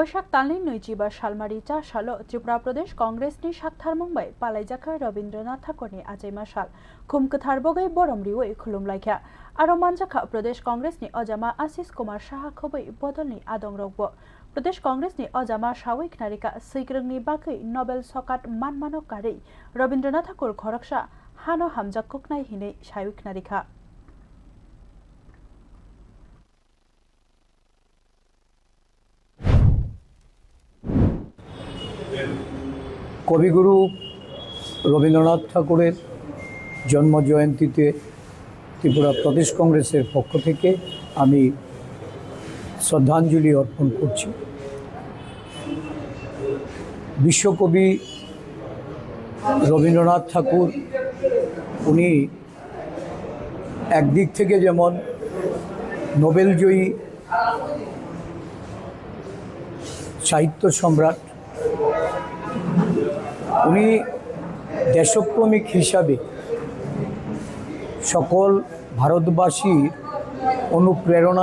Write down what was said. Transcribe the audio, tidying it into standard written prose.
বৈশাখ तालनि 20 सालमारि 4 सालो त्रिपुरा प्रदेश कांग्रेसनि साक्थार मुंबाय पालायजाखा रवीन्द्रनाथ ठाकुरनि आजैमा साल खुमकथार बगै बरम रिवै खुलुमलायखा आरो मानजाखा प्रदेश कांग्रेसनि अजामा आशीष कुमार साहा खबै बदलनि आदं रगबो प्रदेश कांग्रेसनि अजामा सावैक नारिका सैग्रंनि बागै नोबेल सकाट मानमानकारि रवीन्द्रनाथ ठाकुर खरकसा हानो हामजाकुक नायहिनै सावैक नारिका কবিগুরু রবীন্দ্রনাথ ঠাকুরের জন্ম জয়ন্তীতে ত্রিপুরা প্রদেশ কংগ্রেসের পক্ষ থেকে আমি শ্রদ্ধাঞ্জলি অর্পণ করছি। বিশ্বকবি রবীন্দ্রনাথ ঠাকুর উনি একদিক থেকে যেমন নোবেলজয়ী সাহিত্য সম্রাট, উনি দেশপ্রেমিক হিসাবে সকল ভারতবাসীর অনুপ্রেরণা